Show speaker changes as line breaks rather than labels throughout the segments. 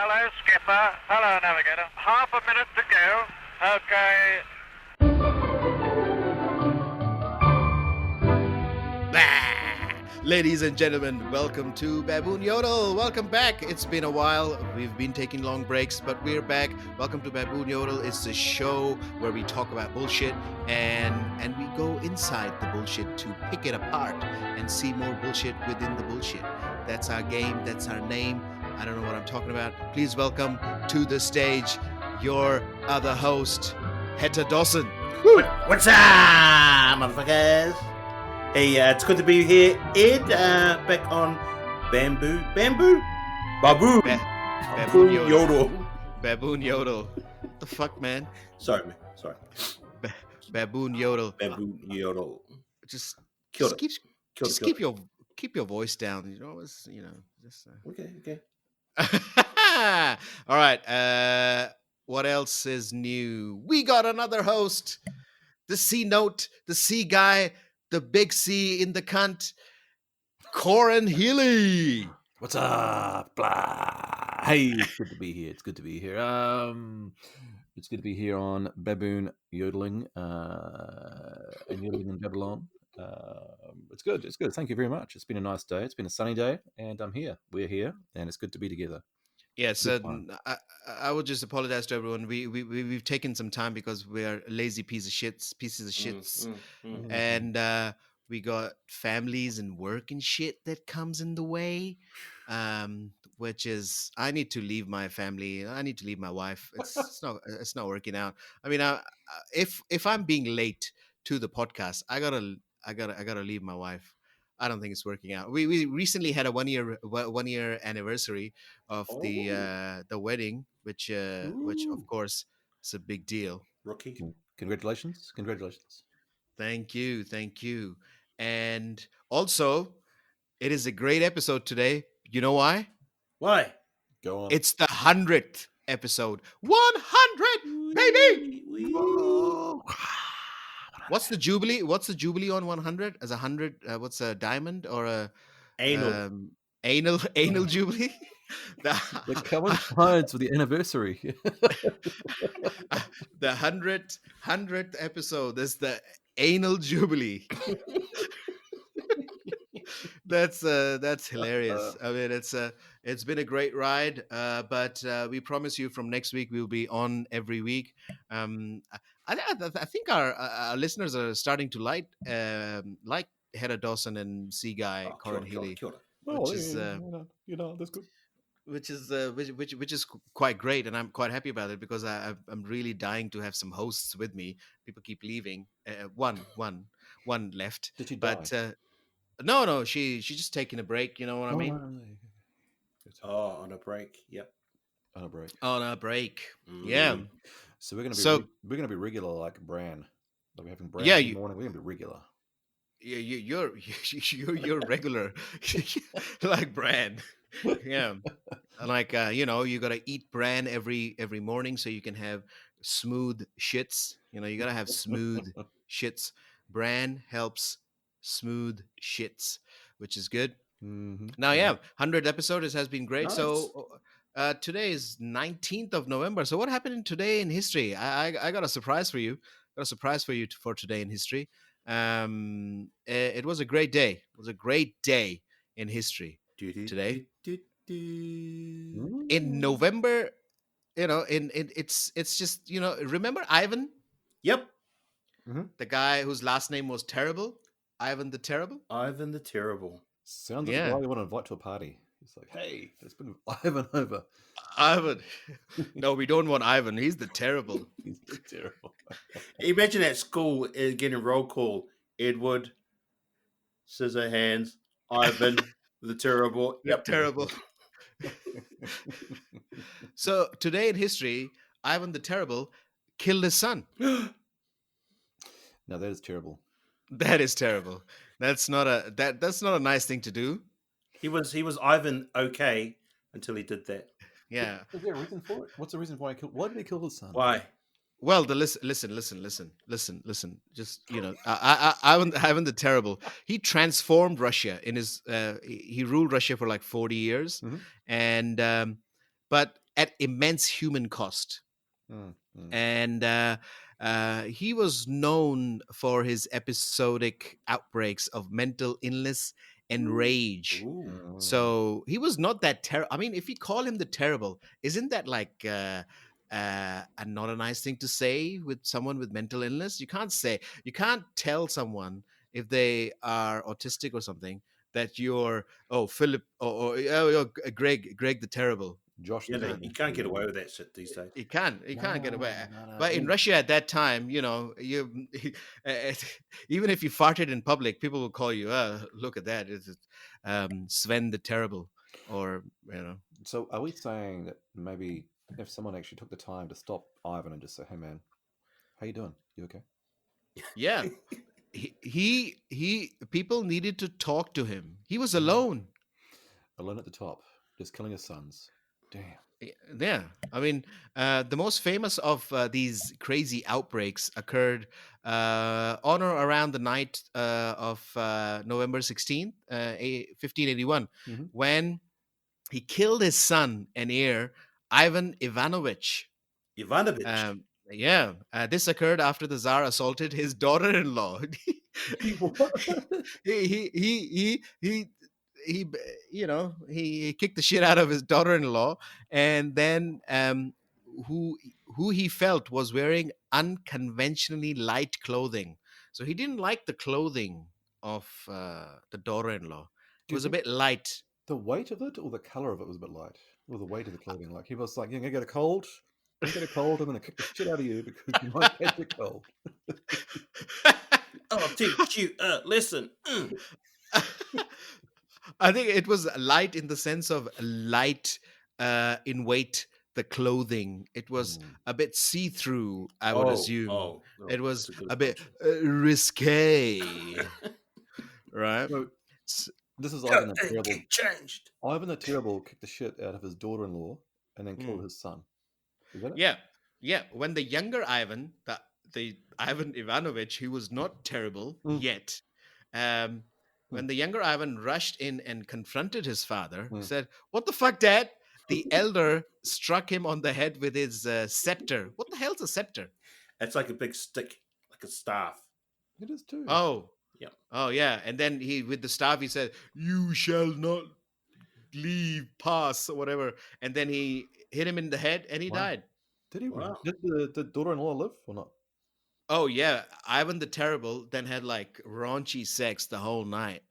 Hello, skipper. Hello, navigator. Half a minute to go. Okay.
Ladies and gentlemen, welcome to Baboon Yodel. Welcome back. It's been a while. We've been taking long breaks, but we're back. Welcome to Baboon Yodel. It's the show where we talk about bullshit and we go inside the bullshit to pick it apart and see more bullshit within the bullshit. That's our game. That's our name. I don't know what I'm talking about. Please welcome to the stage your other host, Heta Dawson.
What's up, motherfuckers? Hey, it's good to be here, Ed. Back on Baboon Yodel.
Baboon Yodel. What the fuck, man?
Sorry, man. Sorry.
Baboon Yodel.
Baboon Yodel.
Just
Killed
keep your voice down.
Okay.
All right. What else is new? We got another host. The C note, the C guy, the big C in the cunt, Corin Healy.
What's up? Blah. Hey, it's good to be here. It's good to be here. It's good to be here on Baboon Yodeling and Yodeling and Babylon. It's good. It's good. Thank you very much. It's been a nice day. It's been a sunny day, and I'm here. We're here, and it's good to be together.
Yes, I would just apologize to everyone. We've taken some time because we're lazy pieces of shits, and we got families and work and shit that comes in the way. Which is, I need to leave my family. I need to leave my wife. It's not working out. I mean, if I'm being late to the podcast, I gotta leave my wife. I don't think it's working out. We recently had a one year anniversary of the wedding, which of course is a big deal.
Rookie.
Congratulations.
Thank you. And also, it is a great episode today. You know why?
Why?
Go on.
It's the 100th episode. 100, baby.
Whoa.
What's the jubilee? What's the jubilee on 100? As 100, what's a diamond or a
Anal.
Anal jubilee?
The coincides with the anniversary.
The 100th episode is the anal jubilee. That's hilarious. I mean, it's been a great ride, but we promise you from next week we'll be on every week. I think our listeners are starting to like Hedda Dawson and C Guy Corin Healy, which is
that's good.
which is quite great, and I'm quite happy about it because I'm really dying to have some hosts with me. People keep leaving. One left.
Did she die?
But no, she's just taking a break. You know what I mean?
On a break. Yep.
On a break.
On a break.
Mm.
Yeah.
So we're gonna be regular like Bran. Like we're having Bran in the morning. We're gonna be regular.
Yeah, you're regular, like Bran. Yeah, like you gotta eat bran every morning so you can have smooth shits. You gotta have smooth shits. Bran helps smooth shits, which is good.
Mm-hmm.
Now, 100 episodes has been great.
Nice.
So today is 19th of November. So what happened today in history? I got a surprise for you. For today in history. It was a great day. It was a great day in history today. In November, it's just, remember Ivan?
Yep.
The guy whose last name was Terrible? Ivan the Terrible?
Ivan the Terrible.
Sounds like a guy you want to invite to a party. It's like, hey, let's bring Ivan over.
Ivan. No, we don't want Ivan. He's the Terrible.
He's the Terrible.
Imagine at school getting roll call. Edward, scissor hands, Ivan the Terrible.
Yep, Terrible. So today in history, Ivan the Terrible killed his son.
Now that is terrible.
That is terrible. That's not a nice thing to do.
He was Ivan okay until he did that.
Yeah.
Is there a reason for it? What's the reason why why did he kill his son?
Why?
Well, listen. Just Ivan the Terrible. He transformed Russia in his. He ruled Russia for like 40 years, and but at immense human cost. And he was known for his episodic outbreaks of mental illness and rage. So he was not that terrible. I mean, if you call him the terrible, isn't that like not a nice thing to say with someone with mental illness? You can't tell someone if they are autistic or something that you're Philip or Greg the terrible.
Josh.
Yeah, you can't get away with that shit these days.
You can't get away.
No.
But in Russia at that time, you even if you farted in public, people will call you. Look at that! It's Sven the Terrible, or
So are we saying that maybe if someone actually took the time to stop Ivan and just say, "Hey, man, how you doing? You okay?"
Yeah, he people needed to talk to him. He was alone.
Alone at the top, just killing his sons. Damn.
Yeah, I mean, the most famous of these crazy outbreaks occurred on or around the night of November 16th, 1581, when he killed his son and heir, Ivan Ivanovich.
Ivanovich.
This occurred after the Tsar assaulted his daughter-in-law. he kicked the shit out of his daughter-in-law, and then who he felt was wearing unconventionally light clothing. So he didn't like the clothing of the daughter-in-law. It was a bit light.
The weight of it or the color of it was a bit light, or the weight of the clothing. Like he was like, "You're gonna get a cold. You get a cold. I'm gonna kick the shit out of you because you might catch a cold."
I'll teach you a lesson.
I think it was light in the sense of light in weight. The clothing, it was a bit see-through. I would assume it was a bit risque, right?
So, this is Ivan the Terrible. Changed. Ivan the Terrible kicked the shit out of his daughter-in-law and then killed his son. Is that it?
Yeah. When the younger Ivan, the Ivan Ivanovich, he was not terrible yet. When the younger Ivan rushed in and confronted his father, he said, "What the fuck, Dad?" The elder struck him on the head with his scepter. What the hell's a scepter?
It's like a big stick, like a staff.
It is too.
Oh, yeah. Oh, yeah. And then with the staff, he said, "You shall not pass," or whatever. And then he hit him in the head, and he died.
Did he? Wow. Did the daughter-in-law live or not?
Oh, yeah. Ivan the Terrible then had like raunchy sex the whole night.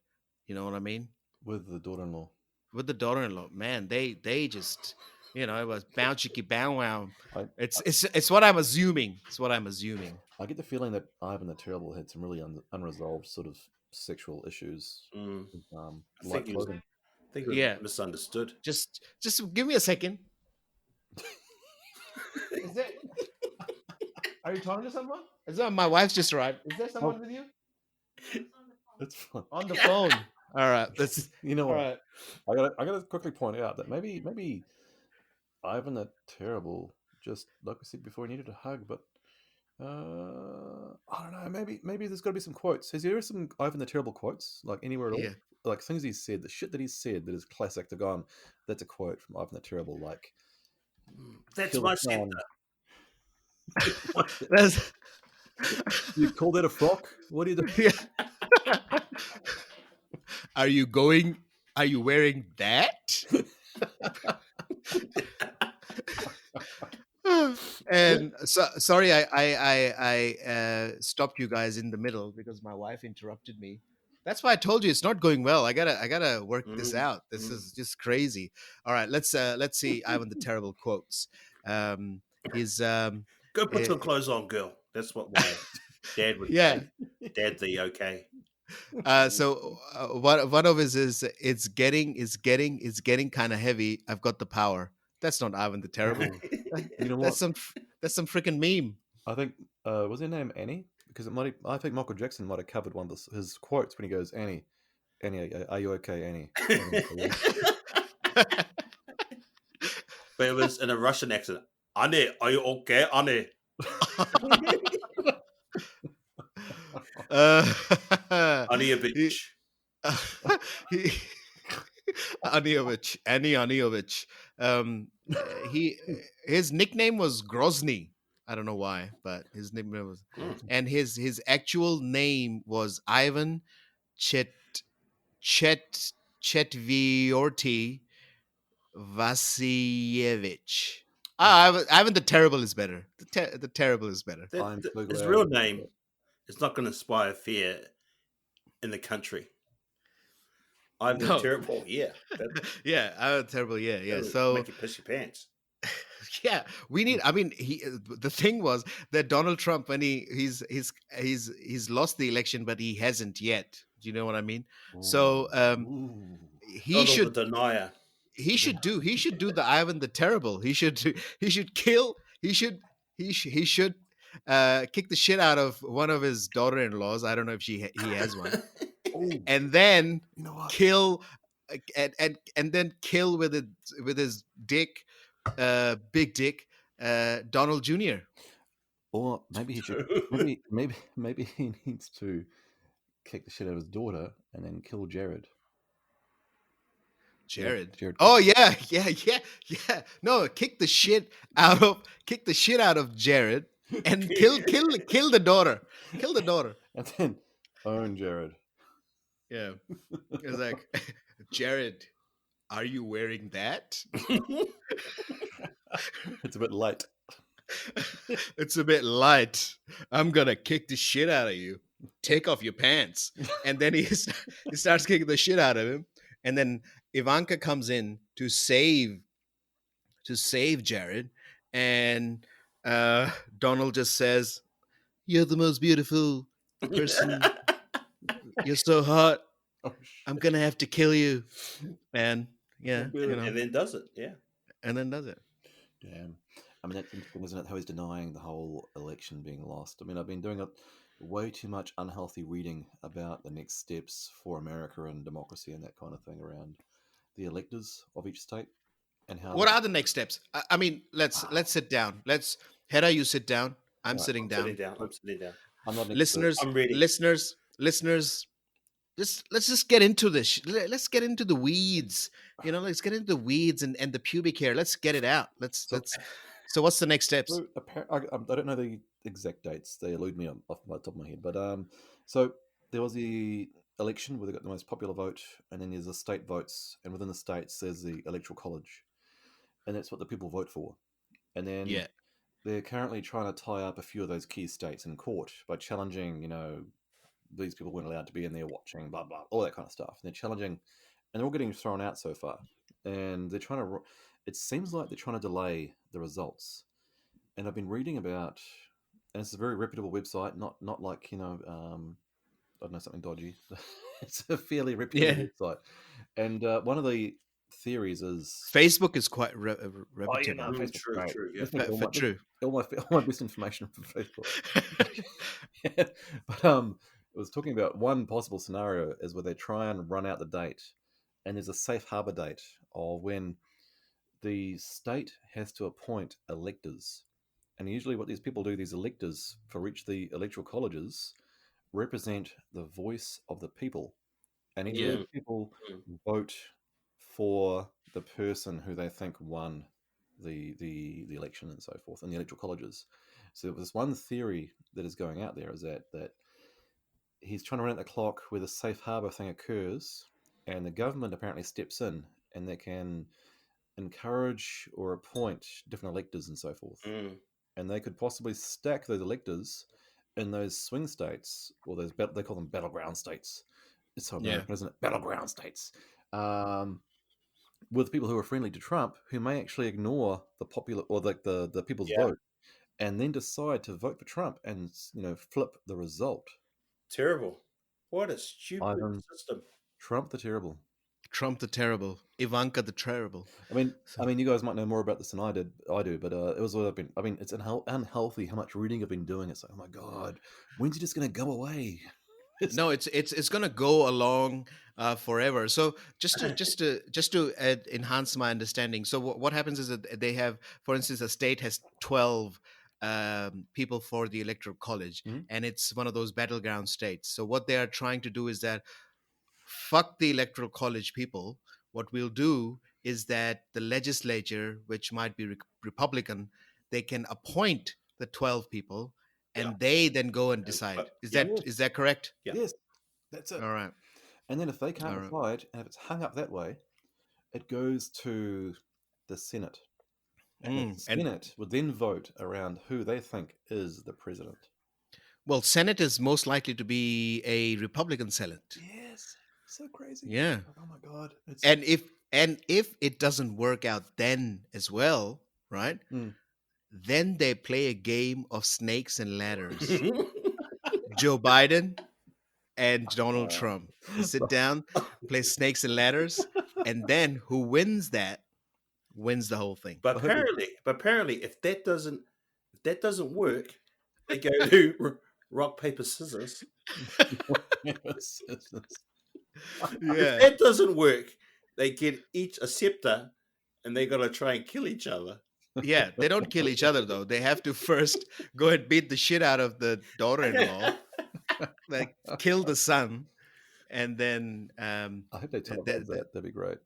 You know what I mean?
With the daughter-in-law.
With the daughter-in-law, man, they just, it was bow chicky bow wow. It's what I'm assuming. It's what I'm assuming.
I get the feeling that Ivan the Terrible had some really unresolved sort of sexual issues.
I think he was misunderstood.
Just give me a second. Are you talking to someone? My wife's just arrived. Is there someone with you?
It's fine.
On the phone. All right, that's
what. Right. I gotta quickly point out that maybe Ivan the Terrible, just like I said before, he needed a hug, but I don't know. Maybe there's got to be some quotes. Is there some Ivan the Terrible quotes like anywhere at all? Like things he's said, the shit that he's said that is classic to go on. That's a quote from Ivan the Terrible. Like
that's my scepter.
You call that a frock? What are you doing?
Are you wearing that? And sorry, I stopped you guys in the middle because my wife interrupted me. That's why I told you it's not going well. I gotta work this out. This is just crazy. All right, let's see Ivan the Terrible quotes.
Go put some clothes on, girl. That's what my dad would say. Dad, the okay.
So one of his is it's getting kind of heavy. I've got the power. That's not Ivan the Terrible.
You know what?
That's some freaking meme.
I think was her name Annie? Because I think Michael Jackson might have covered one of his quotes when he goes, Annie, are you okay, Annie?
But it was in a Russian accent. Annie, are you okay, Annie? Annie a bitch.
Aniovich. He his nickname was Grozny. I don't know why, but his nickname was, and his actual name was Ivan Chet Chetviorty Vasilyevich. Ivan the Terrible is better. The Terrible is better.
I'm so
His
glad.
real name is not going to inspire fear in the country. I'm the
No.
terrible. Yeah,
Yeah, Ivan the Terrible. Yeah, yeah.
that'll
So
make you piss your pants.
yeah, we need. I mean, the thing was that Donald Trump, when he's lost the election, but he hasn't yet. Do you know what I mean? So
Ooh.
he
Donald
should
the denier.
he should do the Ivan the Terrible. He should kill. He should kick the shit out of one of his daughter-in-laws. I don't know if he has one,
Oh,
and then
you know what?
kill and then kill with his dick, big dick, Donald Jr.
Or maybe he should. Maybe he needs to kick the shit out of his daughter and then kill Jared.
Jared.
Jared.
Oh yeah, yeah. No, kick the shit out of Jared and kill the daughter. Kill the daughter.
And then own Jared.
Yeah. It's like, Jared, are you wearing that?
It's a bit light.
It's a bit light. I'm gonna kick the shit out of you. Take off your pants. And then he starts kicking the shit out of him. And then Ivanka comes in to save Jared. And Donald just says, "You're the most beautiful person. You're so hot.
Oh,
I'm gonna have to kill you." And yeah,
And then does it. Yeah.
and then does it.
damn. I mean, that's interesting, isn't it? How he's denying the whole election being lost. I mean, I've been doing way too much unhealthy reading about the next steps for America and democracy and that kind of thing around the electors of each state and how.
What are the next steps? I mean, let's sit down. Hedda, you sit down. I'm
Right,
sitting down.
Sitting down. I'm sitting down.
I'm not an expert.
Listeners,
I'm ready.
listeners. Let's just get into this. Let's get into the weeds. Let's get into the weeds and the pubic hair. Let's get it out. So what's the next steps?
So I don't know the exact dates; they elude me off the top of my head. But so there was the election where they got the most popular vote, and then there's the state votes, and within the states there's the electoral college, and that's what the people vote for. And then
Yeah.
they're currently trying to tie up a few of those key states in court by challenging, these people weren't allowed to be in there watching, blah blah, all that kind of stuff. And they're challenging, and they're all getting thrown out so far, and they're trying to. It seems like they're trying to delay the results. And I've been reading about, and it's a very reputable website, not like I don't know, something dodgy. It's a fairly reputable website, and one of the theories is
Facebook is quite reputable.
Facebook's
True,
great.
true, yeah.
Listen to
True.
all my best information from Facebook. But it was talking about one possible scenario is where they try and run out the date, and there's a safe harbor date of when the state has to appoint electors. And usually, what these people do, these electors for each of the electoral colleges, represent the voice of the people. And each of those people vote for the person who they think won the election and so forth in the electoral colleges. So there's one theory that is going out there is that he's trying to run out the clock where the safe harbor thing occurs, and the government apparently steps in and they can encourage or appoint different electors and so forth. And they could possibly stack those electors in those swing states, or those they call them battleground states. It's so American, isn't it? Battleground states. With people who are friendly to Trump, who may actually ignore the popular or the people's vote, and then decide to vote for Trump and flip the result.
Terrible. What a stupid
Ivan,
system.
Trump the terrible.
Trump the terrible. Ivanka the terrible.
I mean, you guys might know more about this than I do, but it was what I've been. I mean, it's unhealthy how much reading I've been doing. It's like, oh my god, when's it just going to go away?
No, it's gonna go along forever. So just to enhance my understanding. So what happens is that they have, for instance, a state has 12 people for the electoral college, and it's one of those battleground states. So what they are trying to do is that fuck the electoral college people. What we'll do is that the legislature, which might be Republican, they can appoint the 12 people, and they then go and decide. Is
Yeah.
that correct?
Yeah.
Yes, that's it.
All right.
And then if they can't
All right.
decide, and if it's hung up that way, it goes to the Senate. And the
And
Senate would then vote around who they think is the president.
well, Senate is most likely to be a Republican Senate.
Yes, so crazy.
Yeah.
Oh my God. It's...
And if it doesn't work out then as well, right? Then they play a game of snakes and ladders. Joe Biden and Donald Trump. They sit down, play snakes and ladders, and then who wins that wins the whole thing.
But apparently, if that doesn't work, they go to rock paper scissors.
Yes.
Yeah.
If that doesn't work, they get each a scepter, and they got to try and kill each other.
Yeah, they don't kill each other though. They have to first go and beat the shit out of the daughter-in-law, like kill the son, and then
I hope they tell that. That'd be great.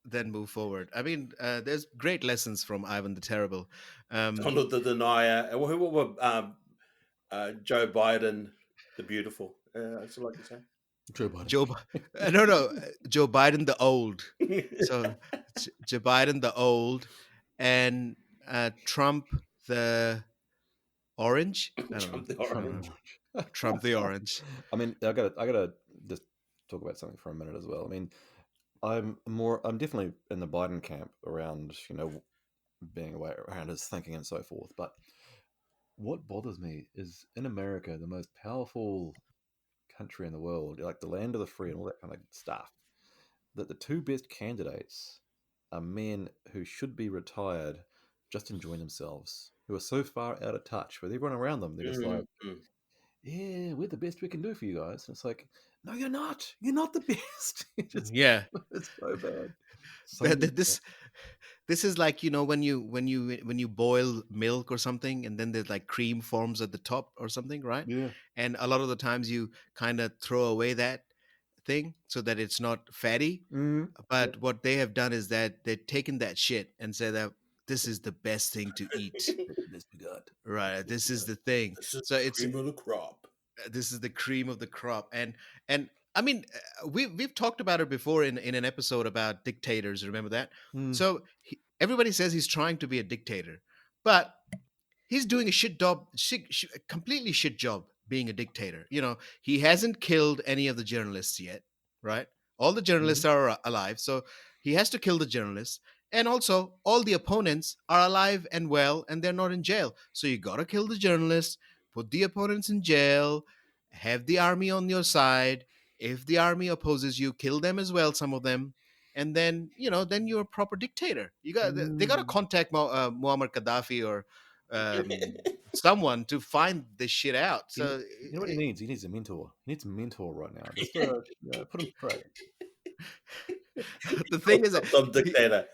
Then move forward. I mean, there's great lessons from Ivan the Terrible.
Donald the Denier, and who were Joe Biden the Beautiful? That's all I can say.
Joe Biden.
Joe Biden the Old. So Joe Biden the Old, and Trump the Orange.
Trump the Orange.
Trump the Orange.
I mean, I gotta just talk about something for a minute as well. I mean, I'm definitely in the Biden camp around, being away around his thinking and so forth. But what bothers me is in America, the most powerful country in the world, like the land of the free and all that kind of stuff, that the two best candidates are men who should be retired, just enjoying themselves, who are so far out of touch with everyone around them. They're just like, yeah, we're the best we can do for you guys. And it's like, no, you're not. You're not the best. It's so bad.
This is like, when you boil milk or something, and then there's like cream forms at the top or something, right?
Yeah.
And a lot of the times you kind of throw away that thing so that it's not fatty. But what they have done is that they've taken that shit and said that this is the best thing to eat. Right. This is the thing. So it's
cream of the crop.
This is the cream of the crop. And I mean, we've talked about it before in an episode about dictators. Remember that? So everybody says he's trying to be a dictator, but he's doing a completely shit job being a dictator. He hasn't killed any of the journalists yet, right? All the journalists are alive, so he has to kill the journalists. And also, all the opponents are alive and well, and they're not in jail. So you got to kill the journalists, put the opponents in jail, have the army on your side. If the army opposes you, kill them as well, some of them. And then, then you're a proper dictator. They got to contact Muammar Gaddafi or someone to find this shit out. So
you know what he needs? He needs a mentor. He needs a mentor right now. Just put him straight.
The thing is that
some dictator.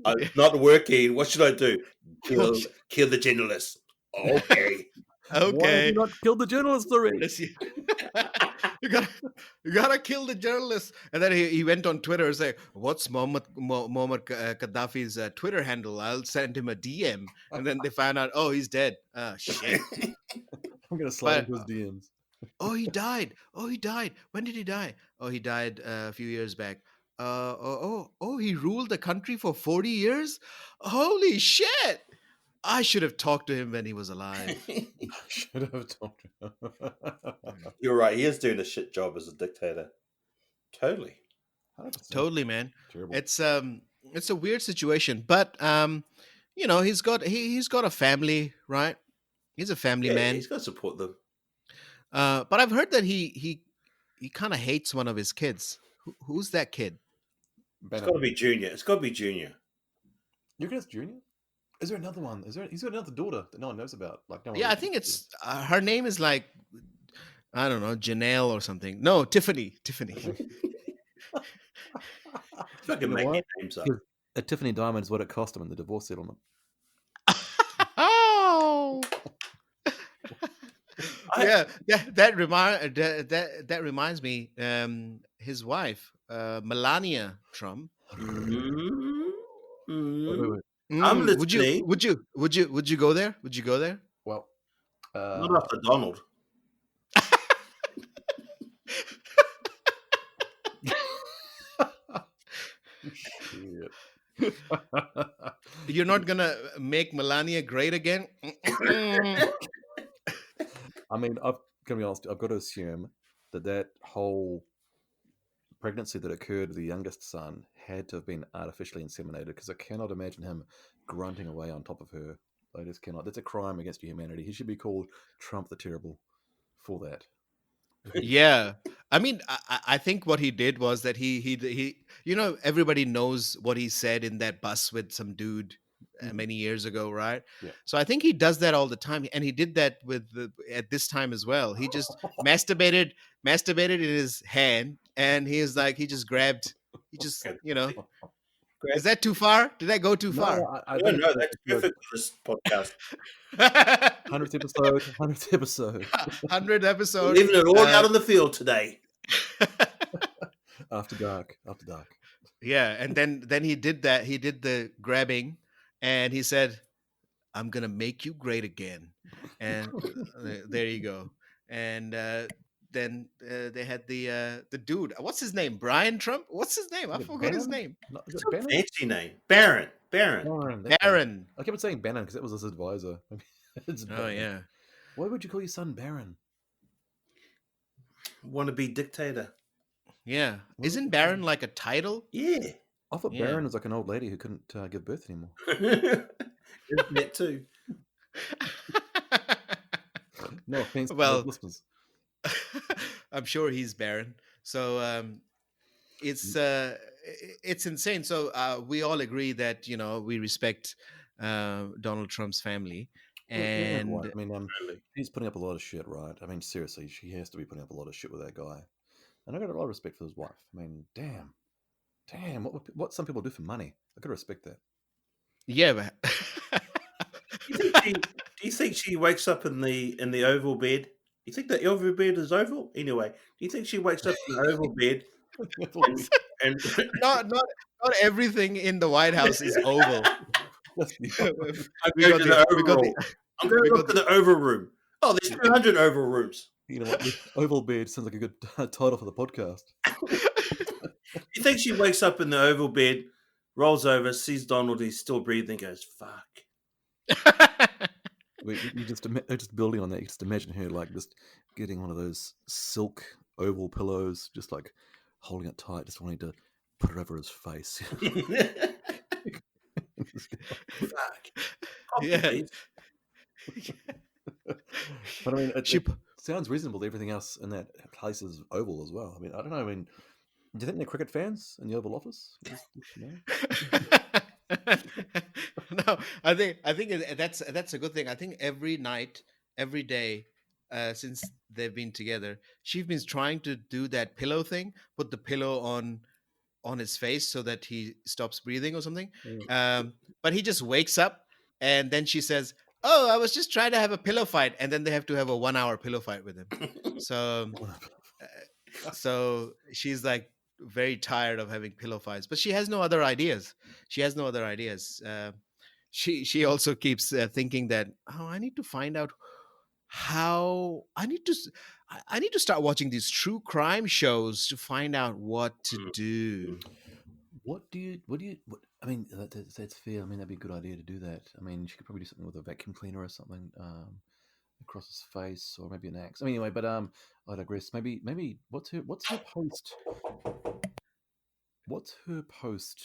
It's not working. What should I do? Kill the journalists. Okay.
Why have you not killed the journalists already?
you gotta kill the journalists. And then he went on Twitter and said, "What's Muammar Gaddafi's Twitter handle? I'll send him a DM." And then they found out, oh, he's dead. Oh shit!
I'm gonna slide into his DMs.
Oh, he died. When did he die? Oh, he died a few years back. He ruled the country for 40 years? Holy shit! I should have talked to him when he was alive.
Should have talked to him.
You're right. He is doing a shit job as a dictator. Totally.
100%.
Totally, man.
Terrible.
It's a weird situation, but he's got a family, right? He's a family man.
He's got to support them.
But I've heard that he kind of hates one of his kids. Who's that kid?
It's got to be Junior.
You guys Junior? Is there another one? He's got another daughter that no one knows about?
I think it's her name is like, I don't know, Janelle or something. No, Tiffany.
Fucking making names up.
A Tiffany diamond is what it cost him in the divorce settlement.
Oh. Yeah, that reminds me. His wife, Melania Trump.
Wait, wait.
I'm
Would you?
listening.
Would you? Would you? Would you go there? Would you go there?
Well,
Not after Donald.
shit.
You're not gonna make Melania great again.
I mean, I've gonna be honest. I've got to assume that whole pregnancy that occurred with the youngest son had to have been artificially inseminated, because I cannot imagine him grunting away on top of her. I just cannot. That's a crime against humanity. He should be called Trump the Terrible for that.
Yeah, I mean, I think what he did was that he everybody knows what he said in that bus with some dude many years ago, right?
Yeah.
So I think he does that all the time, and he did that at this time as well. He just masturbated in his hand, and he just grabbed. He just Is that too far? Did that go too far?
I
No, that's perfect for this podcast.
100th episode. 100th episode.
100 episode.
We're leaving it all out on the field today.
After dark. After dark.
Yeah, and then he did that. He did the grabbing, and he said, "I'm gonna make you great again." And there you go. And then they had the dude. What's his name? Brian Trump. What's his name? I forgot his name.
No, is
It's
it
a
Bannon?
fancy name. Baron.
Baron. that's
Baron.
I kept saying Bannon because that was his advisor. It's
Oh
Bannon.
yeah.
Why would you call your son Baron?
Want to be dictator.
Yeah.
What
Isn't
was-
Baron like a title?
Yeah.
I thought
Yeah.
Baron was like an old lady who couldn't give birth anymore.
Isn't that too?
No offense
Well-
to the listeners.
I'm sure he's Baron. So it's insane. So we all agree that we respect Donald Trump's family,
Well, yeah,
and
right. I mean,
Really.
he's putting up a lot of shit, right? I mean, seriously, he has to be putting up a lot of shit with that guy. And I got a lot of respect for his wife. I mean, damn, what some people do for money. I gotta respect that.
yeah, but
Do you think she wakes up in the oval bed? You think the oval bed is oval? Anyway, do you think she wakes up in the oval bed and
not everything in the White House is oval.
I
We
go
got
to
the-
the
we got
oval?
the-
I'm going
we
to
got
look at the oval room. Oh, there's 200 oval rooms.
You know what? The Oval Bed sounds like a good title for the podcast.
You think she wakes up in the oval bed, rolls over, sees Donald, he's still breathing, goes, fuck.
You just building on that. You just imagine her like just getting one of those silk oval pillows, just like holding it tight, just wanting to put it over his face.
Fuck. Coffee,
Yeah.
please.
But I mean,
She
it sounds reasonable that everything else in that place is oval as well. I mean, I don't know. I mean, do you think they're cricket fans in the Oval Office?
No, I think that's a good thing. I think every night, every day, since they've been together, she's been trying to do that pillow thing, put the pillow on his face so that he stops breathing or something. But he just wakes up, and then she says, "Oh, I was just trying to have a pillow fight," and then they have to have a 1-hour pillow fight with him. So she's like very tired of having pillow fights, but she has no other ideas. She also keeps thinking that, oh, I need to find out how I need to start watching these true crime shows to find out what to do.
What I mean, that's fair. I mean, that'd be a good idea to do that. I mean, she could probably do something with a vacuum cleaner or something across his face, or maybe an axe. I mean, anyway, but I digress. Maybe what's her post? What's her post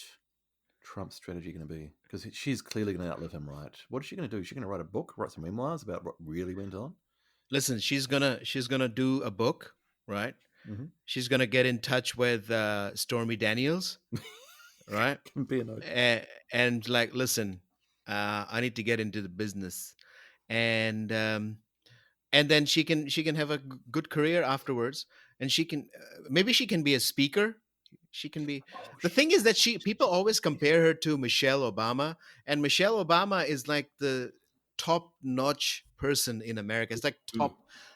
Trump strategy going to be? Because she's clearly going to outlive him, right? What is she going to do? Is she going to write a book, write some memoirs about what really went on?
Listen, she's gonna do a book, right?
Mm-hmm.
She's gonna get in touch with Stormy Daniels, right?
Can be a note.
And like, listen, I need to get into the business, and then she can have a good career afterwards, and she can maybe she can be a speaker. She can be. The thing is that people always compare her to Michelle Obama, and Michelle Obama is like the top-notch person in America. It's like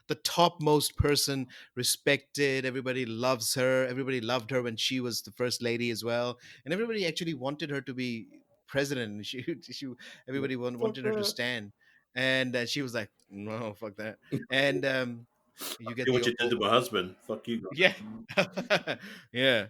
the topmost person, respected. Everybody loves her. Everybody loved her when she was the first lady as well, and everybody actually wanted her to be president, and everybody wanted her to stand, and she was like, no, fuck that, and you get
See what
the
you did to my husband. Fuck you.
yeah. Yeah.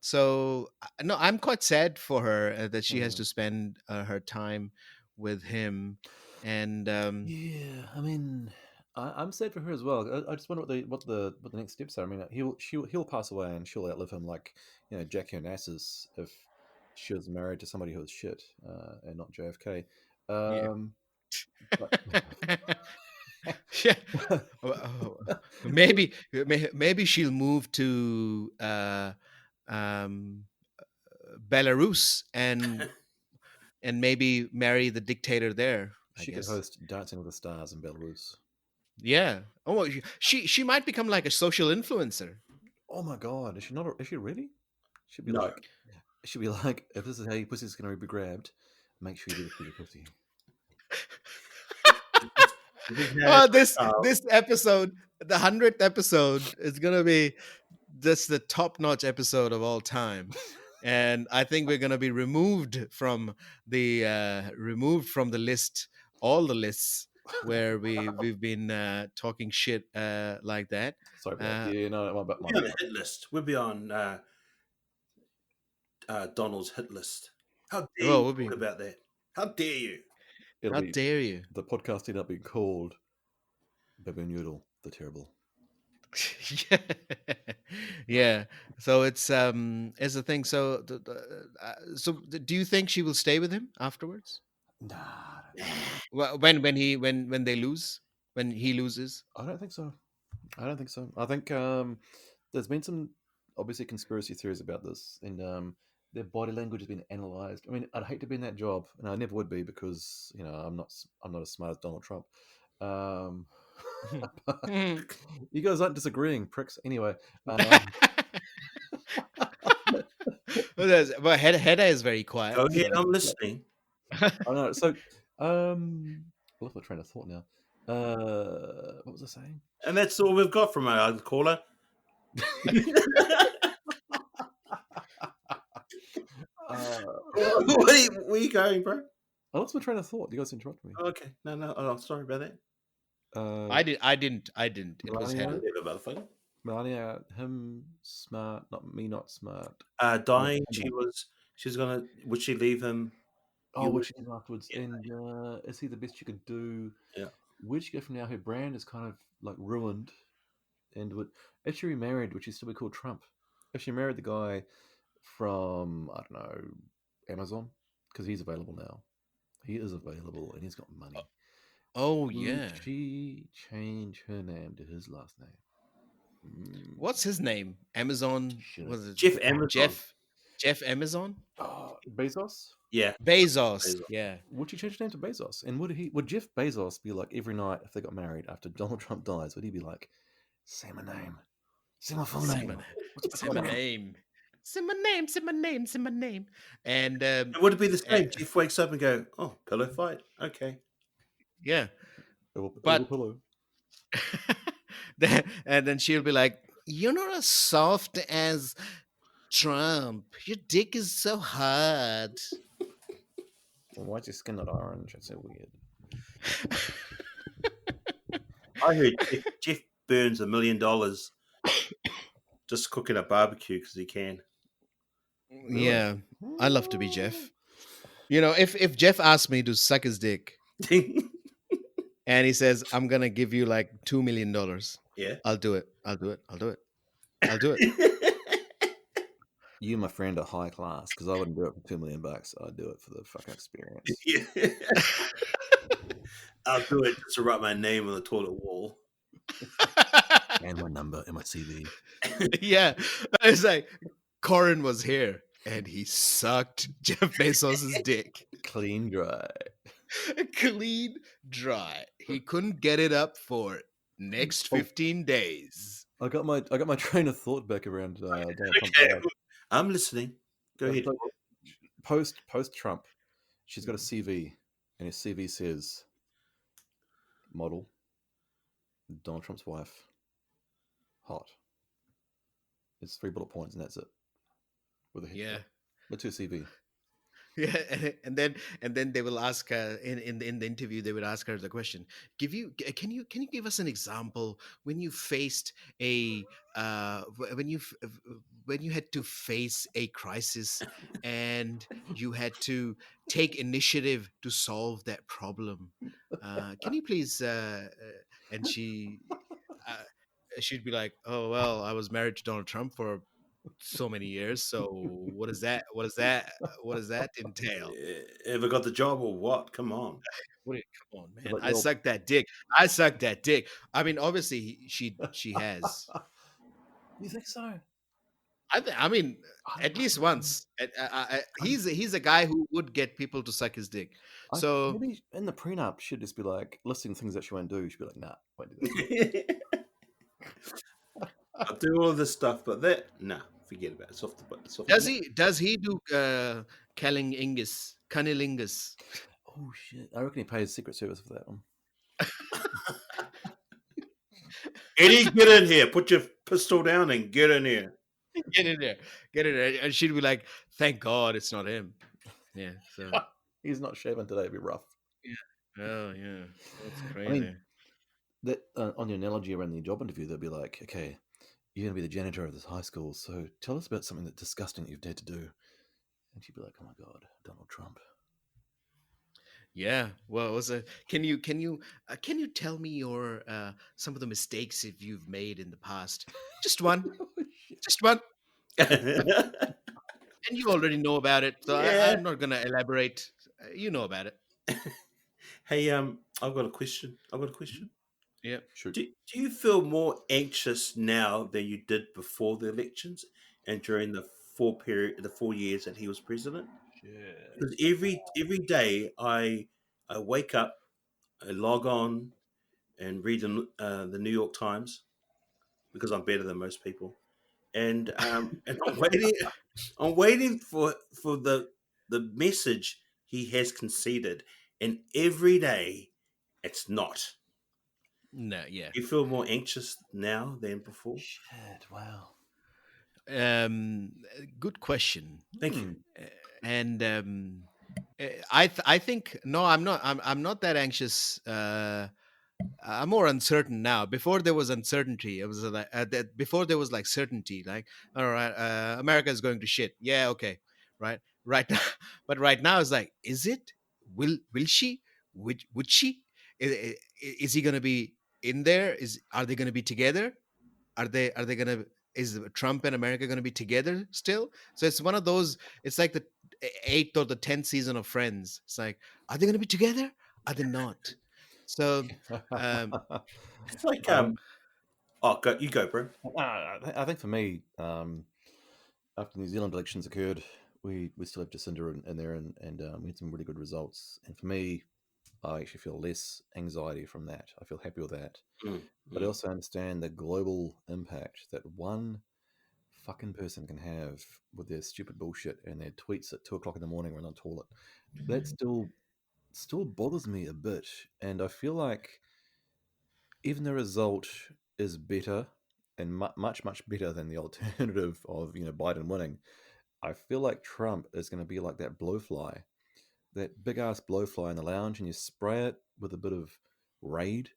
So no, I'm quite sad for her that she has to spend her time with him, and
Yeah, I mean, I'm sad for her as well. I just wonder what the next steps are. I mean, he'll pass away and she'll outlive him, like Jackie Onassis if she was married to somebody who was shit and not JFK.
yeah.
But
Yeah. Maybe she'll move to um, Belarus and maybe marry the dictator there, I
she could
guess.
host Dancing with the Stars in Belarus.
Yeah. Oh, she might become like a social influencer.
Oh my god, is she not? Is she really? She'd be
No.
like, she'd be like, if this is how your pussy's going to be grabbed, make sure you do this with your pussy.
Oh, this episode, the 100th episode, is gonna be just the top-notch episode of all time, and I think we're gonna be removed from the list, all the lists where we've been talking shit like that.
Sorry about that. Yeah, no, my
We'll be on the hit list. We'll be on Donald's hit list. How dare
Well,
you
we'll be.
talk about that? How dare you?
How dare you?
The podcast ended up being called Baboon Noodle the Terrible.
Yeah. Yeah. So it's the thing. So do you think she will stay with him afterwards?
Nah,
Well, when they lose, when he loses.
I don't think so. I think there's been some obviously conspiracy theories about this, and their body language has been analyzed. I mean, I'd hate to be in that job, and I never would be because I'm not as smart as Donald Trump. You guys aren't disagreeing, pricks. Anyway,
But Hedda is very quiet.
Go ahead, I'm listening.
I know. So, I lost my train of thought now. What was I saying?
And that's all we've got from our caller. Where are you going, bro?
I lost my train of thought. You guys interrupted me.
Okay, no. Oh, sorry about that.
I didn't. It was
Melania?
Hedda.
Whatever, motherfucker.
Melania, him smart, not me, not smart.
Dying.
Hedda.
She's gonna. Would she leave him?
Oh,
You
what
would-
she did afterwards,
Yeah.
and is he the best you could do?
Yeah.
Where'd she go from now? Her brand is kind of like ruined, and if she remarried, would she still be called Trump? If she married the guy from I don't know Amazon, because he's available now, he is available and he's got money.
Oh
Would
yeah.
she change her name to his last name?
What's his name? Amazon.
Should've.
Was it
Jeff Amazon.
Jeff Amazon?
Bezos?
Yeah.
Bezos. Yeah.
Would she change her name to Bezos? And would Jeff Bezos be like every night if they got married after Donald Trump dies? Would he be like, say my name, say my full
Say
name,
my-
what's
Say
my
my
full
name. Say my name. Say my name. Say my name. And
And would it be the same?
eh,
Jeff wakes up and go, "Oh, pillow fight." Okay.
yeah.
But
But-
pillow.
And then she'll be like, "You're not as soft as Trump. Your dick is so hard."
Why's your skin not orange? That's so weird.
I heard Jeff burns $1 million just cooking a barbecue because he can.
Really?
Yeah. I love to be Jeff. You know, if Jeff asked me to suck his dick and he says, "I'm gonna give you like $2 million,"
Yeah.
I'll do it. I'll do it. I'll do it. I'll do it.
You, my friend, are high class because I wouldn't do it for $2 million. I'd do it for the fucking experience.
Yeah. I'll do it just to write my name on the toilet wall.
And my number and my CV.
Yeah. It's like Corin was here and he sucked Jeff Bezos's dick.
Clean, dry.
Clean, dry. He couldn't get it up for next 15 days.
I got my train of thought back around Donald Trump.
Okay. I'm listening. Go ahead.
Post Trump, she's got a CV, and his CV says, model, Donald Trump's wife, hot. It's 3 bullet points, and that's it. With a
Yeah.
What's her CV?
Yeah, and then they will ask her in the interview. They would ask her the question: can you give us an example when you faced a when you had to face a crisis and you had to take initiative to solve that problem? Can you please? And uh, she'd be like, "Oh well, I was married to Donald Trump for so many years. So what does that entail?
Ever got the job or what? Come on.
Come on,
They're
man.
like,
I
well,
sucked that dick. I sucked that dick. I mean, obviously she has.
you think so?
I mean,
I,
at least once. He's a guy who would get people to suck his dick. So
maybe in the prenup should just be like listing things that she won't do. She'd be like, nah, won't do
I'll do all of this stuff, but that, nah, forget about it. It's off the book. It's off
does
the
he do cunnilingus?
Oh shit! I reckon he pays Secret Service for that one.
Eddie, get in here. Put your pistol down and get in here.
Get in there, get in there, and she'd be like, "Thank God it's not him." Yeah. So
He's not shaving today. It'd be rough.
yeah. Oh yeah, that's
I
crazy.
mean, that on your analogy around the job interview, they'll be like, okay, you're going to be the janitor of this high school, so tell us about something that's disgusting that you've dared to do. And she'd be like, oh my God, Donald Trump.
Yeah. Well, can you tell me your some of the mistakes if you've made in the past? Just one, just one, and you already know about it, so
Yeah.
I'm not gonna elaborate. You know about it.
Hey, I've got a question.
Yeah.
Shoot.
Do you feel more anxious now than you did before the elections and during the 4 years that he was president?
Shit.
Because every day I wake up, I log on and read the New York Times because I'm better than most people, and I'm waiting for the message he has conceded, and every day it's not.
No. Yeah.
You feel more anxious now than before?
Shit. Wow.
Good question.
Thank you.
And I think no, I'm not that anxious. I'm more uncertain now. Before there was uncertainty. It was like before there was like certainty. Like, all right, America is going to shit. Yeah, okay, right, right now. But right now it's like, is it? Will she? Would she? Is he going to be in there? Are they going to be together? Are they gonna is Trump and America gonna be together still? So it's one of those. It's like the eighth or the 10th season of Friends. It's like, are they gonna be together? Are they not? So um,
It's like
Um,
you go, bro.
I think for me, after the New Zealand elections occurred, we still have Jacinda in there, and we had some really good results. And for me, I actually feel less anxiety from that. I feel happy with that.
Mm,
But I
mm.
also understand the global impact that one fucking person can have with their stupid bullshit and their tweets at 2 o'clock in the morning when on the toilet. That still bothers me a bit, and I feel like even the result is better and much better than the alternative of Biden winning. I feel like Trump is going to be like that blowfly, that big ass blowfly in the lounge, and you spray it with a bit of Raid,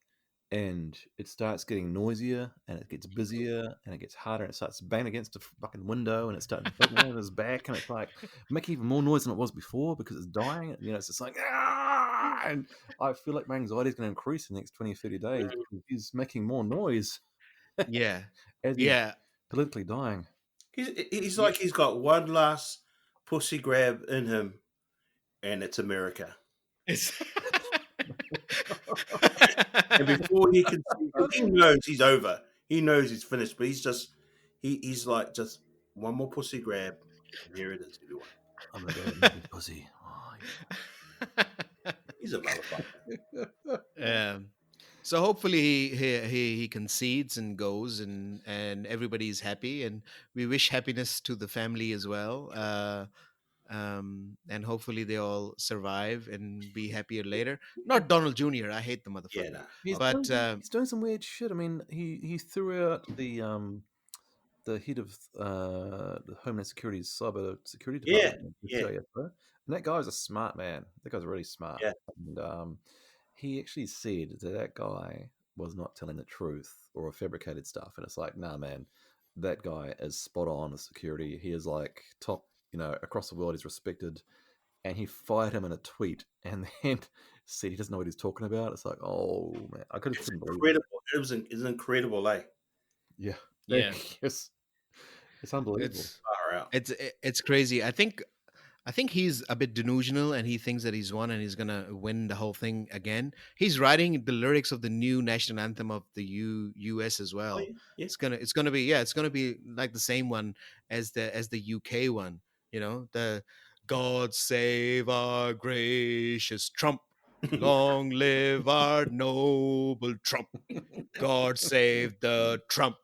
and it starts getting noisier, and it gets busier, and it gets harder, and it starts banging against the fucking window, and it starts beating on his back, and it's like making even more noise than it was before because it's dying. It's just like, ah! And I feel like my anxiety is going to increase in the next 20 or 30 days because he's making more noise
yeah,
as he's
yeah,
politically dying.
He's
yeah.
like he's got one last pussy grab in him, and it's America.
It's
And before he can, he knows he's over. He knows he's finished, but he's like just one more pussy grab, and here it is, everyone.
I'm gonna go eat this pussy. Oh,
He's a motherfucker.
um, so hopefully he concedes and goes, and everybody's happy, and we wish happiness to the family as well. And hopefully they all survive and be happier later. Not Donald Jr. I hate the
Yeah,
motherfucker.
nah.
But
he's doing some weird shit. I mean, he threw out the the head of the Homeland Security's cyber security
Yeah,
department, the
yeah,
CISO, and that guy's a smart man. That guy's really smart,
yeah.
and he actually said that guy was not telling the truth or fabricated stuff. And it's like, nah, man, that guy is spot on with security. He is like top, across the world. He's respected, and he fired him in a tweet, and then said he doesn't know what he's talking about. It's like, oh man, I couldn't believe it.
Incredible. It's incredible, eh?
Yeah,
Yeah.
yes, it's unbelievable.
Far out.
It's crazy. I think he's a bit delusional, and he thinks that he's won and he's gonna win the whole thing again. He's writing the lyrics of the new national anthem of the U.S. as
Oh,
well.
yeah.
It's gonna be like the same one as the UK one. The God save our gracious Trump. Long live our noble Trump. God save the Trump.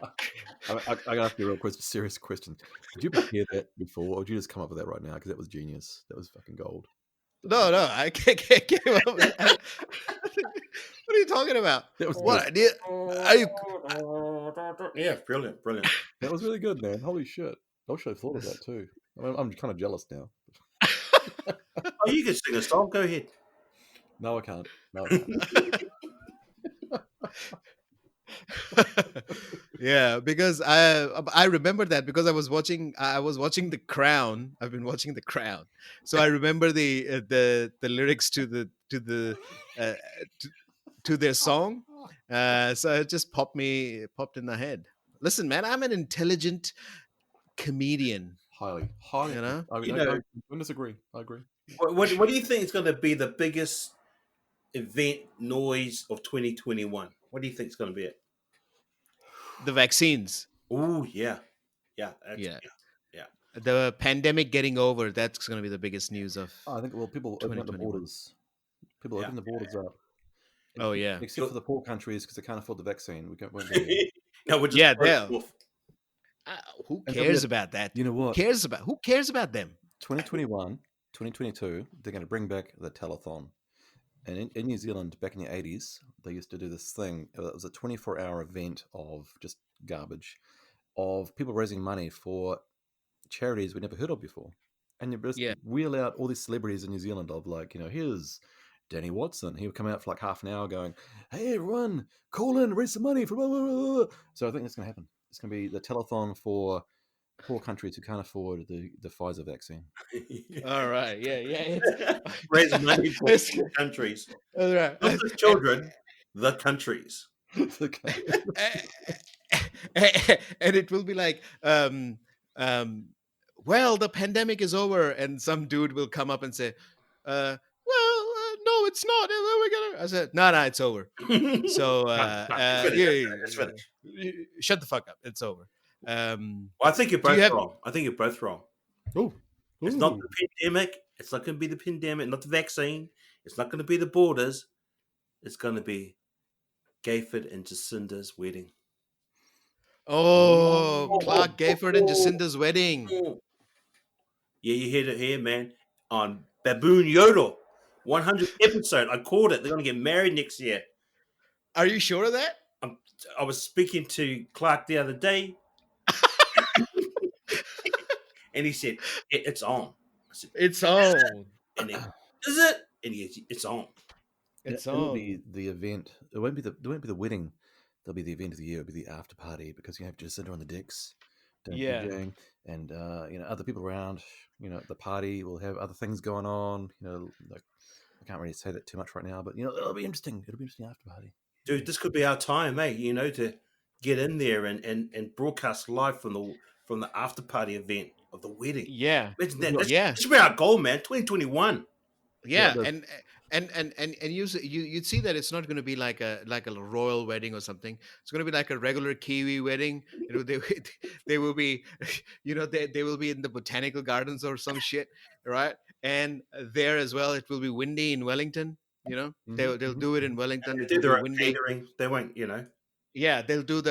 I gotta ask you a real serious question. Did you hear that before, or did you just come up with that right now? Because that was genius. That was fucking gold.
No, I can't came up with that. What are you talking about?
That was
What
good.
idea? Are you?
Yeah, brilliant.
That was really good, man. Holy shit! I wish I thought of that too. I'm kind of jealous now.
Oh, you can sing a song. Go ahead.
No, I can't. No, I can't.
Yeah, because I remember that because I was watching The Crown. I've been watching The Crown, so I remember the lyrics to the uh, to their song. So it just popped in the head. Listen, man, I'm an intelligent comedian.
Highly.
You know?
I don't disagree. I agree.
What do you think is going to be the biggest event noise of 2021? What do you think is going to be it?
The vaccines.
Oh, yeah. Yeah.
Yeah.
Yeah.
The pandemic getting over. That's going to be the biggest news of.
I think people open up the
2021.
borders. People open the borders up.
Oh yeah.
Except for the poor countries because they can't afford the vaccine. Won't
No, we're just
Yeah,
they'll.
Who
And
cares
so,
about that?
You know what?
Who cares about them?
2021, 2022, they're going to bring back the telethon. And in New Zealand, back in the 80s, they used to do this thing. It was a 24-hour event of just garbage, of people raising money for charities we never heard of before. And you just wheel out all these celebrities in New Zealand of like, here's Danny Watson. He would come out for like half an hour going, hey, everyone, call in, raise some money for blah, blah, blah. So I think that's going to happen. It's going to be the telethon for poor countries who can't afford the Pfizer vaccine.
All right. Yeah.
Raise money for countries.
All right.
Not the children, the countries.
And it will be like, well, the pandemic is over, and some dude will come up and say, no, it's not. I said, no, it's over. So,
It's finished.
Shut the fuck up. It's over.
Well, I think you're both wrong.
Oh,
it's not the pandemic. It's not going to be the pandemic, not the vaccine. It's not going to be the borders. It's going to be Gayford and Jacinda's wedding.
Oh, Clark Gayford and Jacinda's wedding.
Yeah, you heard it here, man. On Baboon Yodel, 100th episode. I called it. They're going to get married next year.
Are you sure of that?
I was speaking to Clark the other day, and he said, "It's on." I said,
"It's on."
And he, is it? And he goes, "It's on."
It'll be the event. It won't be the wedding. There'll be the event of the year. It'll be the after party because you have Jacinda on the decks, and other people around. The party will have other things going on. Like, I can't really say that too much right now, but it'll be interesting. It'll be interesting after party.
Dude, this could be our time, mate. To get in there and broadcast live from the after party event of the wedding.
Yeah,
imagine that. That should be our goal, man. 2021.
Yeah, and you'd see that it's not going to be like a royal wedding or something. It's going to be like a regular Kiwi wedding. They will be, they will be in the botanical gardens or some shit, right? And there as well, it will be windy in Wellington. They'll do it in Wellington.
They do their own catering. They won't,
Yeah, they'll do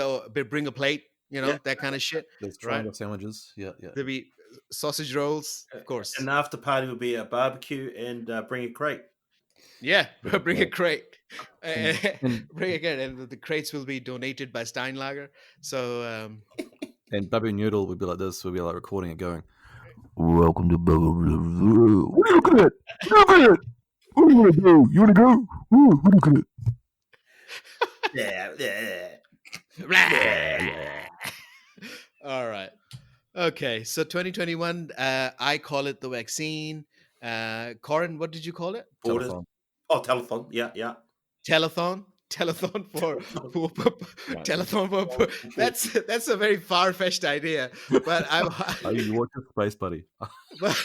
bring a plate. That kind of shit.
There's triangle sandwiches. Yeah.
There'll be sausage rolls, of course.
And the after party will be a barbecue and bring a crate.
Yeah, bring a crate.
And-
Bring a crate, and the crates will be donated by Steinlager. So
And Baboon Noodle would be like this. We'd be like recording it, going, "Welcome to Baboon. What are you looking at? Look at it. Where do you want to go? You want to go? Ooh, look at it."
all right. Okay, so 2021, I call it the vaccine. Corin, what did you call it?
Borders.
Telephone.
Oh, telephone. Yeah.
Telethon. Telethon for
Right.
telethon for that's a very far-fetched idea, but I'm
Oh, you watch your space, buddy.
but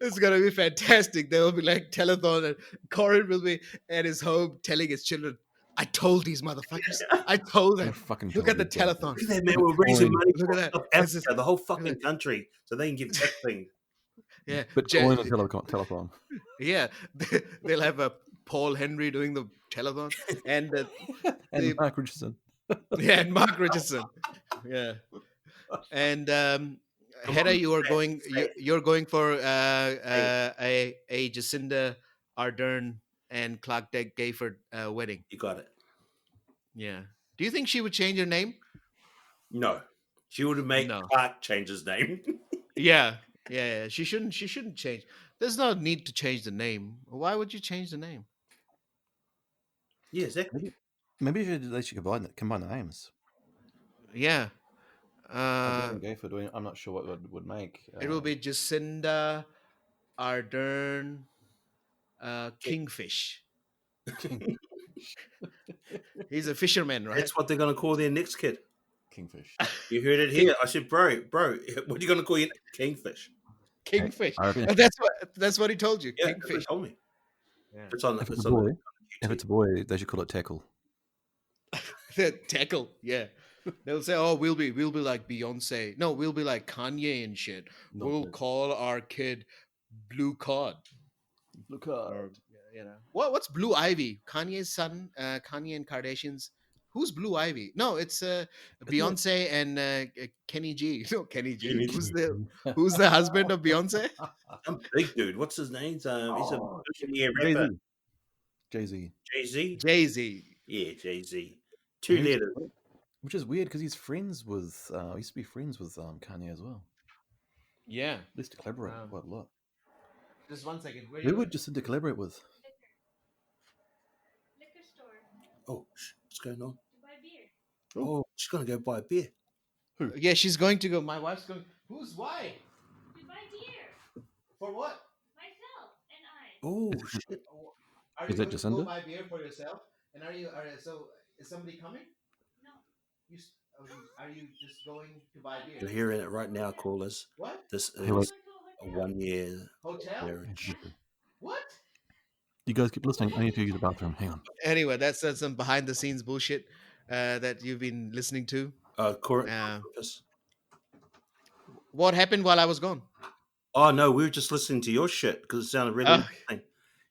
it's gonna be fantastic. There will be like telethon, and Corin will be at his home telling his children, "I told these motherfuckers. I told
I
them.
fucking
Look at the
told you,
telethon.
Look at that, man. We're raising money
Look
for
at that.
South
This is-
Africa, the whole
at
fucking
that.
country, so they can give testing.
Yeah,
Bitcoin and telephone.
yeah. They'll have a Paul Henry doing the telethon, and
And
the
Mark Richardson.
yeah, and Mark Richardson. Yeah, and Hedda, you are going. You're going for a Jacinda Ardern and Clark Gayford wedding.
You got it.
Yeah. Do you think she would change her name?
No, she would have made
No.
Clark change his name.
Yeah. Yeah. She shouldn't. She shouldn't change. There's no need to change the name. Why would you change the name?
Yeah, exactly.
Maybe they should combine the names.
Yeah.
I'm going for doing. I'm not sure what would make.
It will be Jacinda Ardern Kingfish. He's a fisherman, right?
That's what they're gonna call their next kid.
Kingfish.
You heard it here. I said, bro, what are you gonna call your Kingfish?
Kingfish.
I reckon
That's what he told you.
Yeah, that's what
Kingfish.
they told me.
Yeah.
It's on.
if
It's
it's a
on
boy,
YouTube.
if it's a boy, they should call it Tackle.
Tackle. Yeah. They'll say, "Oh, we'll be like Beyonce. No, we'll be like Kanye and shit.
No,
We'll
but-
call our kid Blue Cod."
Look
Or you know, what's Blue Ivy? Kanye's son. Kanye and Kardashians. Who's Blue Ivy? No, it's Beyonce and Kenny G. No, Kenny G.
Kenny G.
Who's the husband of Beyonce?
Some big dude. What's his name? He's a billionaire
Jay-Z.
rapper.
Jay-Z.
Jay-Z.
Jay-Z.
Yeah, Jay-Z. Two letters.
Which is weird because he's friends with. Used to be friends with Kanye as well.
Yeah.
They used to collaborate
Um,
quite a lot.
Just 1 second. Where
Who would Jacinda collaborate with?
Liquor store
Oh, what's going on?
to buy beer.
Oh, she's gonna go buy a beer.
Yeah, she's going to go. My wife's going. Who's why?
To buy beer.
For what?
Myself and I.
Oh shit!
Are
Is
you
that
going to
Jacinda?
go buy beer for yourself? And so is somebody coming?
No.
Are you just going to buy beer?
You're hearing it right now, callers.
What?
This
Hey, wait.
is a 1 year
Hotel?
marriage.
What?
You guys keep listening. I need to use the bathroom. Hang on.
Anyway, that's some behind the scenes bullshit that you've been listening to.
Correct.
What happened while I was gone?
Oh no, we were just listening to your shit because it sounded really
Oh.
interesting.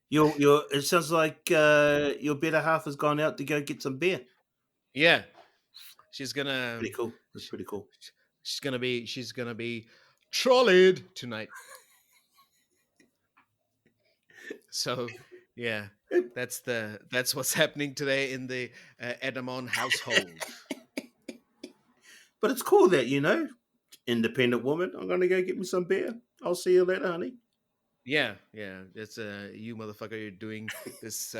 Your it sounds like your better half has gone out to go get some beer.
Yeah, she's gonna.
Pretty cool. That's pretty cool.
She's gonna be trolleyed tonight. So, yeah, that's what's happening today in the Edamon household.
But it's cool that independent woman. I'm gonna go get me some beer. I'll see you later, honey.
Yeah, it's you motherfucker. You're doing this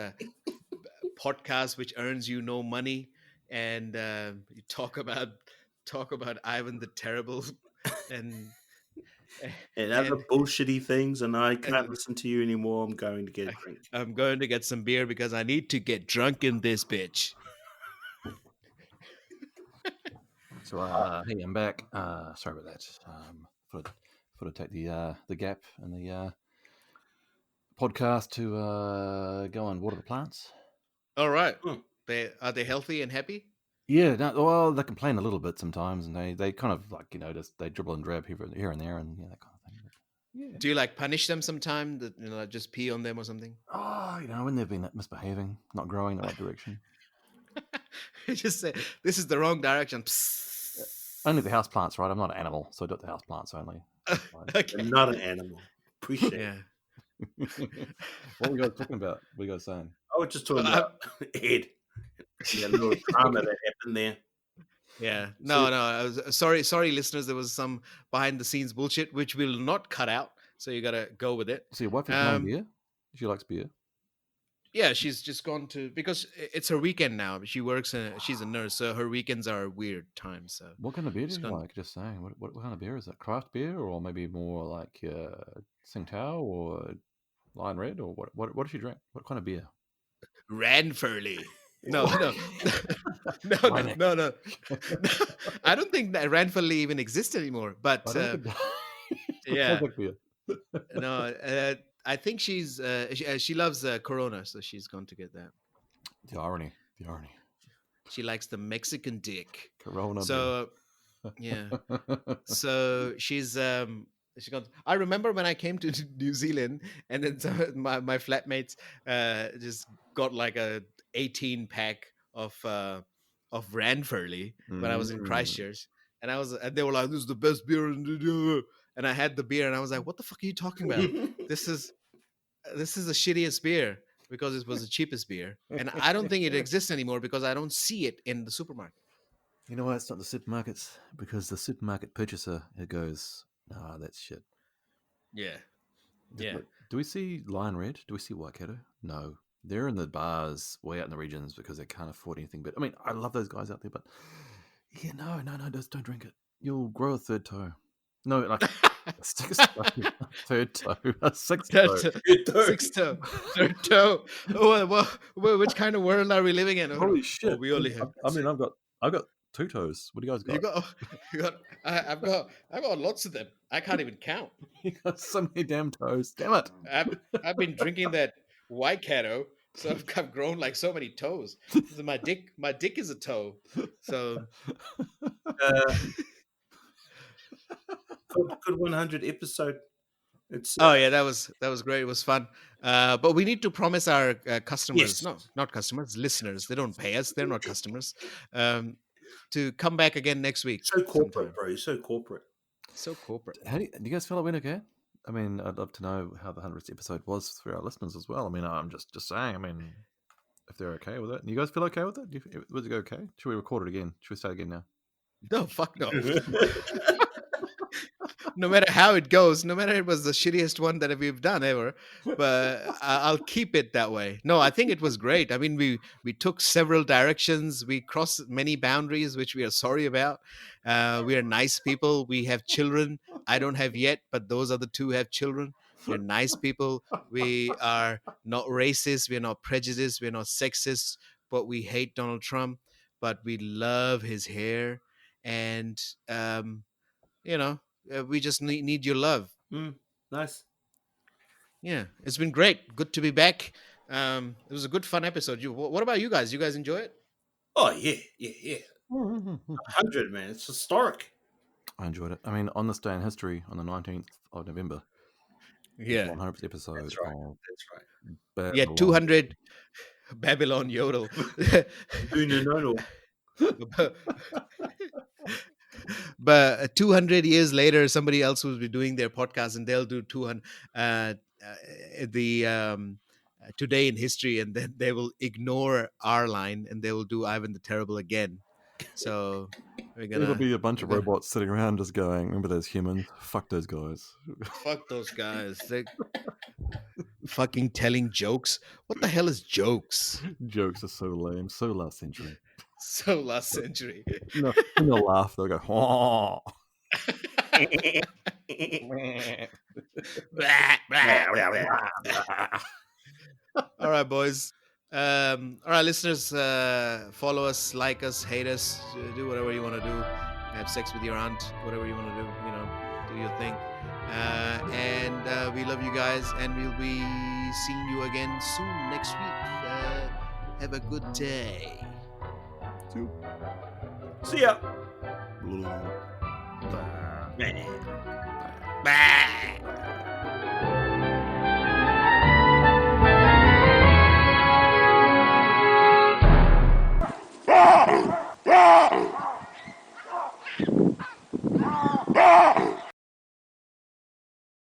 podcast which earns you no money, and you talk about Ivan the Terrible, and
other bullshitty things, and I can't listen to you anymore. I'm going to get a drink.
I'm going to get some beer because I need to get drunk in this bitch.
So, hey, I'm back. Sorry about that. Thought I'd take the gap in the podcast to go and water the plants.
All right,
Hmm.
are they healthy and happy?
Yeah, no, well, they complain a little bit sometimes, and they kind of just they dribble and drab here and there, and that kind of thing. But, yeah.
Do you punish them sometime? That just pee on them or something?
Oh, when they've been misbehaving, not growing in the right direction.
Just say this is the wrong direction. Psst.
Only the house plants, right? I'm not an animal, so I do it the house plants only.
Okay.
I'm not an animal. Appreciate
Yeah.
it.
What were you guys talking about? What were you guys saying?
I was just talking about Ed. Yeah, a little drama that happened there.
Yeah. No. I was, sorry, listeners. There was some behind the scenes bullshit which we'll not cut out. So you gotta go with it.
So your wife is buying beer? She likes beer.
Yeah, she's just gone to because it's her weekend now. She works. She's a nurse, so her weekends are weird times. So
what kind of beer do you like? Just saying. What kind of beer is it? Craft beer, or maybe more like Tsingtao or Lion Red, or what does she drink? What kind of beer?
Ranfurly. No. No. I don't think that Ranfurly even exists anymore. But yeah,
like beer.
No. I think she loves Corona, so she's gone to get that.
The irony.
She likes the Mexican dick.
Corona.
So yeah. So she's gone. I remember when I came to New Zealand, and then my flatmates just got like a 18 pack of Ranfurly when I was in Christchurch, and they were like, "This is the best beer," and I had the beer, and I was like, "What the fuck are you talking about? This is the shittiest beer." Because it was the cheapest beer, and I don't think it exists anymore because I don't see it in the supermarket.
You know why it's not the supermarkets? Because the supermarket purchaser, it goes, nah, that's shit.
Yeah.
Do we see Lion Red? Do we see Waikato? No. They're in the bars way out in the regions because they can't afford anything. But I mean, I love those guys out there, but yeah, no, just don't drink it. You'll grow a third toe. No, like third toe, a sixth toe.
Sixth toe, third toe. Which kind of world are we living in?
Holy shit!
We only have.
I've got 2 toes. What do you guys got?
You got. I've got lots of them. I can't even count.
You got so many damn toes. Damn it!
I've been drinking that Waikato, so I've grown like so many toes. So my dick is a toe. So.
Good 100 episode. It's
yeah, that was great. It was fun. But we need to promise our customers,
Yes.
no, not customers, listeners. They don't pay us. They're not customers. To come back again next week.
so corporate,
sometime.
bro. So corporate.
So corporate.
Do you guys feel it went okay? I mean, I'd love to know how the 100th episode was for our listeners as well. I mean, I'm just saying. I mean, if they're okay with it, you guys feel okay with it? Was it go okay? Should we record it again? Should we start again now?
No, fuck no. No matter how it goes, no matter it was the shittiest one that we've done ever, but I'll keep it that way. No, I think it was great. I mean, we took several directions. We crossed many boundaries, which we are sorry about. We are nice people. We have children. I don't have yet, but those other two have children. We're nice people. We are not racist. We're not prejudiced. We're not sexist, but we hate Donald Trump, but we love his hair. And, we just need your love.
Nice.
Yeah, it's been great. Good to be back. It was a good, fun episode. What about you guys? You guys enjoy it?
Oh, yeah. 100, man. It's historic.
I enjoyed it. I mean, on this day in history, on the 19th of November.
Yeah.
100th episode.
That's right.
Babylon.
Yeah, 200 Babylon Yodel.
No.
But 200 years later, somebody else will be doing their podcast, and they'll do 200 today in history, and then they will ignore our line, and they will do Ivan the Terrible again. So
there'll be a bunch of robots sitting around just going, "Remember those humans? Fuck those guys.
Fuck those guys. They fucking telling jokes. What the hell is jokes?
Jokes are so lame. So last century.
So last century.
No, and they'll laugh. They'll go, "Oh."
All right, boys. All right, listeners, follow us, like us, hate us, do whatever you want to do. Have sex with your aunt, whatever you want to do. Do your thing. And we love you guys, and we'll be seeing you again soon next week. Have a good day.
See ya.
Bye.